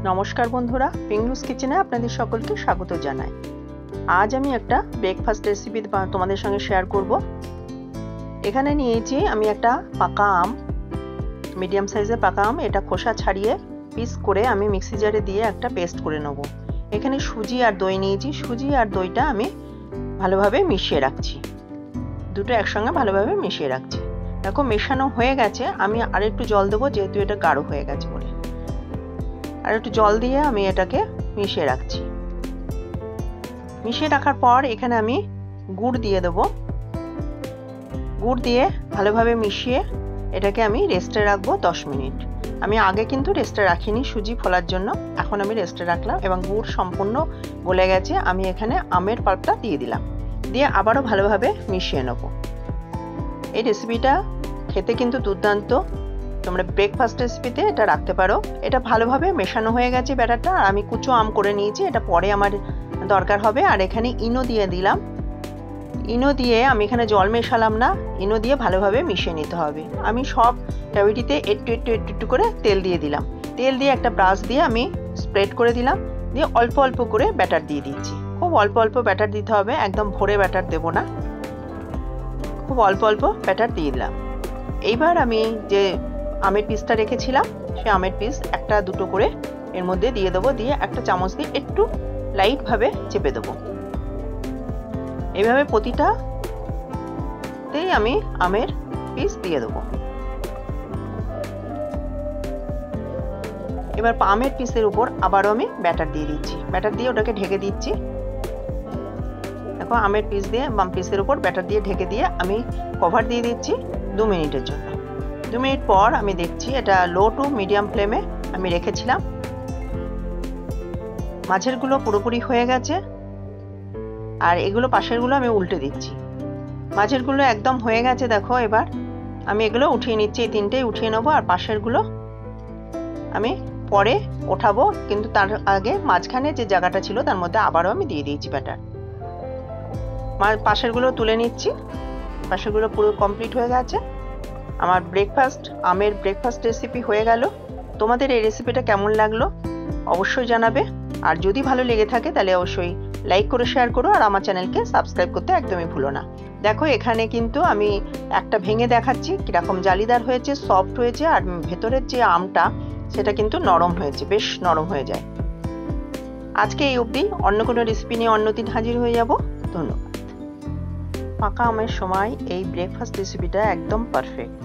নমস্কার বন্ধুরা, পিংলুস কিচেনে আপনাদের সকলকে স্বাগত জানাই। আজ আমি একটা ব্রেকফাস্ট রেসিপি তোমাদের সঙ্গে শেয়ার করব। এখানে নিয়েছি আমি একটা পাকা আম, মিডিয়াম সাইজের পাকা আম। এটা খোসা ছাড়িয়ে পিস করে আমি মিক্সি জারে দিয়ে একটা পেস্ট করে নেব। এখানে সুজি আর দই নিয়েছি। সুজি আর দইটা আমি ভালোভাবে মিশিয়ে রাখছি, দুটো একসঙ্গে ভালোভাবে মিশিয়ে রাখছি। দেখো মেশানো হয়ে গেছে। আমি আর একটু জল দেবো, যেহেতু এটা গাঢ় হয়ে গেছে বলে। আর একটু জল দিয়ে আমি এটাকে মিশিয়ে রাখছি। মিশিয়ে রাখার পর এখানে আমি গুড় দিয়ে দেবো। গুড় দিয়ে ভালোভাবে মিশিয়ে এটাকে আমি রেস্টে রাখবো 10 মিনিট। আমি আগে কিন্তু রেস্টে রাখিনি সুজি ফোলার জন্য, এখন আমি রেস্টে রাখলাম এবং গুড় সম্পূর্ণ গলে গেছে। আমি এখানে আমের পাল্পটা দিয়ে দিলাম, দিয়ে আবারও ভালোভাবে মিশিয়ে নেব। এই রেসিপিটা খেতে কিন্তু দুর্দান্ত। তোমরা ব্রেকফাস্ট রেসিপিতে এটা রাখতে পারো। এটা ভালোভাবে মেশানো হয়ে গেছে ব্যাটারটা। আমি কুচো আম করে নিয়েছি, এটা পরে আমার দরকার হবে। আর এখানে ইনো দিয়ে দিলাম। ইনো দিয়ে আমি এখানে জল মেশালাম না, ইনো দিয়ে ভালোভাবে মিশিয়ে নিতে হবে। আমি সব ক্যাভিটিতে একটু করে তেল দিয়ে দিলাম। তেল দিয়ে একটা ব্রাশ দিয়ে আমি স্প্রেড করে দিলাম, দিয়ে অল্প অল্প করে ব্যাটার দিয়ে দিচ্ছি। খুব অল্প অল্প ব্যাটার দিতে হবে, একদম ভরে ব্যাটার দেব না, খুব অল্প অল্প ব্যাটার দিয়ে দিলাম। এইবার আমি যে আমের পিসটা রেখেছিলাম, সেই আমের পিস একটা দুটো করে এর মধ্যে দিয়ে দেবো, দিয়ে একটা চামচ দিয়ে একটু লাইটভাবে চেপে দেবো। এইভাবে প্রতিটাতেই আমি আমের পিস দিয়ে দেবো। এবার আমের পিসের উপর আবারও আমি ব্যাটার দিয়ে দিচ্ছি। ব্যাটার দিয়ে ওটাকে ঢেকে দিচ্ছি। দেখো আমের পিস দিয়ে পিসের উপর ব্যাটার দিয়ে ঢেকে দিয়ে আমি কভার দিয়ে দিচ্ছি 2 মিনিটের জন্য। 2 মিনিট পর আমি দেখছি, এটা লো টু মিডিয়াম ফ্লেমে আমি রেখেছিলাম। মাঝেরগুলো পুরোপুরি হয়ে গেছে, আর এগুলো পাশেরগুলো আমি উল্টে দিচ্ছি। মাঝেরগুলো একদম হয়ে গেছে দেখো। এবার আমি এগুলো উঠিয়ে নিচ্ছি, এই তিনটেই উঠিয়ে নেবো। আর পাশেরগুলো আমি পরে ওঠাবো, কিন্তু তার আগে মাঝখানে যে জায়গাটা ছিল তার মধ্যে আবারও আমি দিয়ে দিয়েছি ব্যাটার। পাশেরগুলো তুলে নিচ্ছি। পাশেরগুলো পুরো কমপ্লিট হয়ে গেছে। আমার আমের ব্রেকফাস্ট রেসিপি হয়ে গেল। তোমাদের এই রেসিপিটা কেমন লাগলো অবশ্যই জানাবে। আর যদি ভালো লেগে থাকে তাহলে অবশ্যই লাইক করে শেয়ার করো, আর আমার চ্যানেলকে সাবস্ক্রাইব করতে একদমই ভুলো না। দেখো এখানে কিন্তু আমি একটা ভেঙে দেখাচ্ছি কিরকম জালিদার হয়েছে, সফট হয়েছে। আর ভেতরের যে আমটা সেটা কিন্তু নরম হয়েছে, বেশ নরম হয়ে যায়। আজকে এই অবধি, অন্য কোনো রেসিপি নিয়ে অন্যদিন হাজির হয়ে যাব। ধন্যবাদ। পাকা আমের সময় এই ব্রেকফাস্ট রেসিপিটা একদম পারফেক্ট।